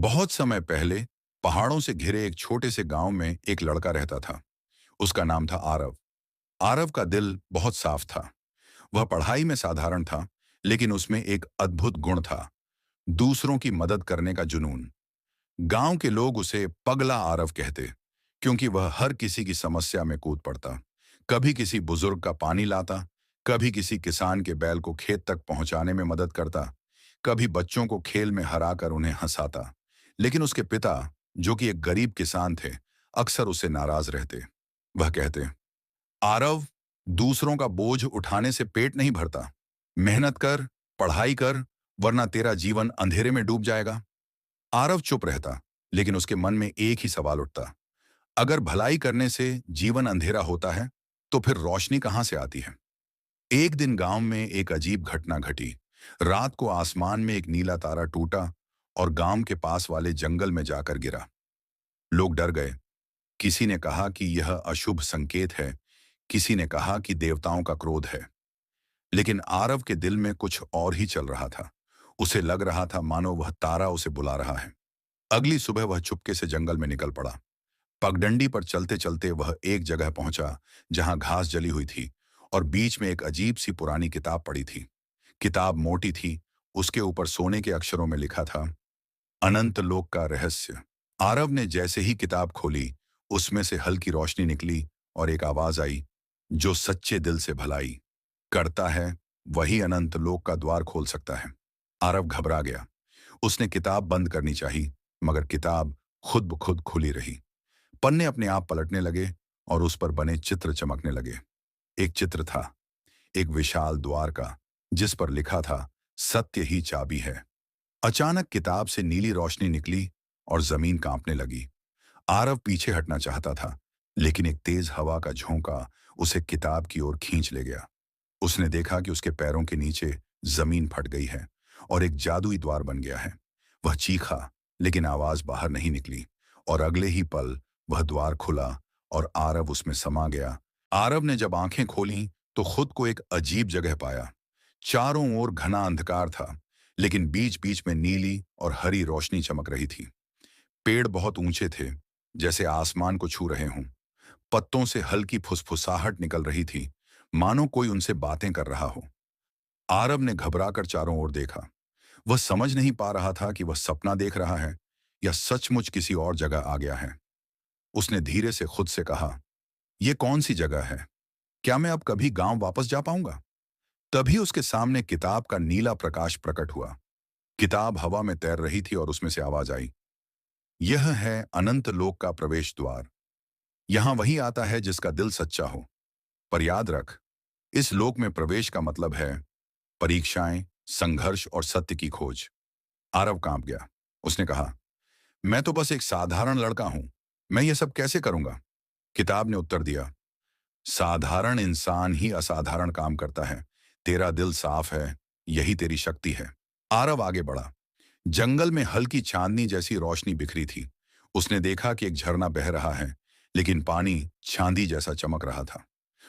बहुत समय पहले पहाड़ों से घिरे एक छोटे से गांव में एक लड़का रहता था। उसका नाम था आरव। आरव का दिल बहुत साफ था। वह पढ़ाई में साधारण था, लेकिन उसमें एक अद्भुत गुण था, दूसरों की मदद करने का जुनून। गांव के लोग उसे पगला आरव कहते, क्योंकि वह हर किसी की समस्या में कूद पड़ता। कभी किसी बुजुर्ग का पानी लाता, कभी किसी किसान के बैल को खेत तक पहुंचाने में मदद करता, कभी बच्चों को खेल में हराकर उन्हें हंसाता। लेकिन उसके पिता, जो कि एक गरीब किसान थे, अक्सर उससे नाराज रहते। वह कहते, आरव, दूसरों का बोझ उठाने से पेट नहीं भरता। मेहनत कर, पढ़ाई कर, वरना तेरा जीवन अंधेरे में डूब जाएगा। आरव चुप रहता, लेकिन उसके मन में एक ही सवाल उठता, अगर भलाई करने से जीवन अंधेरा होता है, तो फिर रोशनी कहां से आती है? एक दिन गांव में एक अजीब घटना घटी। रात को आसमान में एक नीला तारा टूटा और गांव के पास वाले जंगल में जाकर गिरा। लोग डर गए। किसी ने कहा कि यह अशुभ संकेत है, किसी ने कहा कि देवताओं का क्रोध है। लेकिन आरव के दिल में कुछ और ही चल रहा था। उसे लग रहा था मानो वह तारा उसे बुला रहा है। अगली सुबह वह चुपके से जंगल में निकल पड़ा। पगडंडी पर चलते चलते वह एक जगह पहुंचा जहां घास जली हुई थी और बीच में एक अजीब सी पुरानी किताब पड़ी थी। किताब मोटी थी। उसके ऊपर सोने के अक्षरों में लिखा था, अनंत लोक का रहस्य। आरव ने जैसे ही किताब खोली, उसमें से हल्की रोशनी निकली और एक आवाज आई, जो सच्चे दिल से भलाई करता है, वही अनंत लोक का द्वार खोल सकता है। आरव घबरा गया। उसने किताब बंद करनी चाहिए, मगर किताब खुद ब खुद खुली रही। पन्ने अपने आप पलटने लगे और उस पर बने चित्र चमकने लगे। एक चित्र था, एक विशाल द्वार का, जिस पर लिखा था, सत्य ही चाबी है। अचानक किताब से नीली रोशनी निकली और जमीन कांपने लगी। आरव पीछे हटना चाहता था, लेकिन एक तेज हवा का झोंका उसे किताब की ओर खींच ले गया। उसने देखा कि उसके पैरों के नीचे जमीन फट गई है और एक जादुई द्वार बन गया है। वह चीखा, लेकिन आवाज बाहर नहीं निकली और अगले ही पल वह द्वार खुला और आरव उसमें समा गया। आरव ने जब आंखें खोलीं, तो खुद को एक अजीब जगह पाया। चारों ओर घना अंधकार था, लेकिन बीच बीच में नीली और हरी रोशनी चमक रही थी। पेड़ बहुत ऊंचे थे, जैसे आसमान को छू रहे हों। पत्तों से हल्की फुसफुसाहट निकल रही थी, मानो कोई उनसे बातें कर रहा हो। आरव ने घबराकर चारों ओर देखा। वह समझ नहीं पा रहा था कि वह सपना देख रहा है या सचमुच किसी और जगह आ गया है। उसने धीरे से खुद से कहा, यह कौन सी जगह है? क्या मैं अब कभी गांव वापस जा पाऊंगा? तभी उसके सामने किताब का नीला प्रकाश प्रकट हुआ। किताब हवा में तैर रही थी और उसमें से आवाज आई, यह है अनंत लोक का प्रवेश द्वार। यहां वही आता है जिसका दिल सच्चा हो। पर याद रख, इस लोक में प्रवेश का मतलब है परीक्षाएं, संघर्ष और सत्य की खोज। आरव कांप गया। उसने कहा, मैं तो बस एक साधारण लड़का हूं, मैं ये सब कैसे करूंगा? किताब ने उत्तर दिया, साधारण इंसान ही असाधारण काम करता है। तेरा दिल साफ है, यही तेरी शक्ति है। आरव आगे बढ़ा। जंगल में हल्की चांदनी जैसी रोशनी बिखरी थी। उसने देखा कि एक झरना बह रहा है, लेकिन पानी चांदी जैसा चमक रहा था।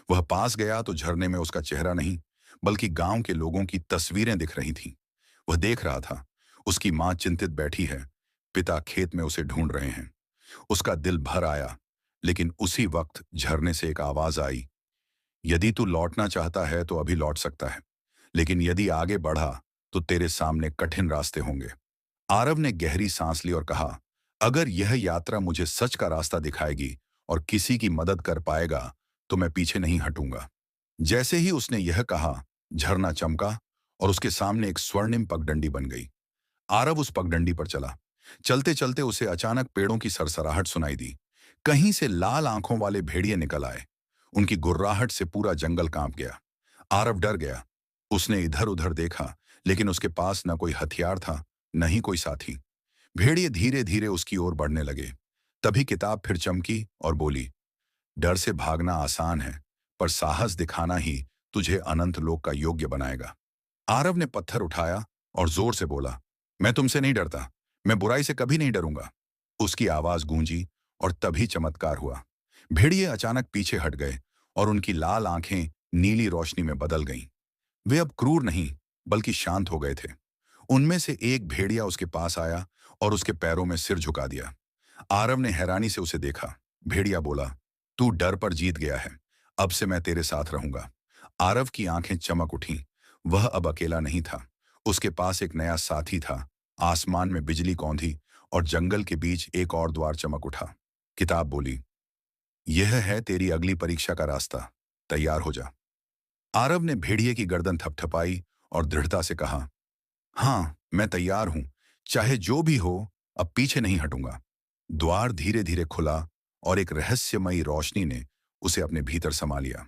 वह पास गया तो झरने में उसका चेहरा नहीं, बल्कि गांव के लोगों की तस्वीरें दिख रही थीं। वह देख रहा था, उसकी मां चिंतित बैठी है, पिता खेत में उसे ढूंढ रहे हैं। उसका दिल भर आया, लेकिन उसी वक्त झरने से एक आवाज आई, यदि तू लौटना चाहता है तो अभी लौट सकता है, लेकिन यदि आगे बढ़ा तो तेरे सामने कठिन रास्ते होंगे। आरव ने गहरी सांस ली और कहा, अगर यह यात्रा मुझे सच का रास्ता दिखाएगी और किसी की मदद कर पाएगा, तो मैं पीछे नहीं हटूंगा। जैसे ही उसने यह कहा, झरना चमका और उसके सामने एक स्वर्णिम पगडंडी बन गई। आरव उस पगडंडी पर चला। चलते चलते उसे अचानक पेड़ों की सरसराहट सुनाई दी। कहीं से लाल आंखों वाले भेड़िए निकल आए। उनकी गुर्राहट से पूरा जंगल कांप गया। आरव डर गया। उसने इधर उधर देखा, लेकिन उसके पास न कोई हथियार था, न ही कोई साथी। भेड़िए धीरे धीरे उसकी ओर बढ़ने लगे। तभी किताब फिर चमकी और बोली, डर से भागना आसान है, पर साहस दिखाना ही तुझे अनंत लोक का योग्य बनाएगा। आरव ने पत्थर उठाया और जोर से बोला, मैं तुमसे नहीं डरता, मैं बुराई से कभी नहीं डरूंगा। उसकी आवाज गूंजी और तभी चमत्कार हुआ। भेड़िए अचानक पीछे हट गए और उनकी लाल आंखें नीली रोशनी में बदल गईं। वे अब क्रूर नहीं, बल्कि शांत हो गए थे। उनमें से एक भेड़िया उसके पास आया और उसके पैरों में सिर झुका दिया। आरव ने हैरानी से उसे देखा। भेड़िया बोला, तू डर पर जीत गया है, अब से मैं तेरे साथ रहूंगा। आरव की आंखें चमक उठीं। वह अब अकेला नहीं था, उसके पास एक नया साथी था। आसमान में बिजली कौंधी और जंगल के बीच एक और द्वार चमक उठा। किताब बोली, यह है तेरी अगली परीक्षा का रास्ता, तैयार हो जा। आरव ने भेड़िए की गर्दन थपथपाई और दृढ़ता से कहा, हाँ, मैं तैयार हूं, चाहे जो भी हो, अब पीछे नहीं हटूंगा। द्वार धीरे धीरे खुला और एक रहस्यमयी रोशनी ने उसे अपने भीतर समा लिया।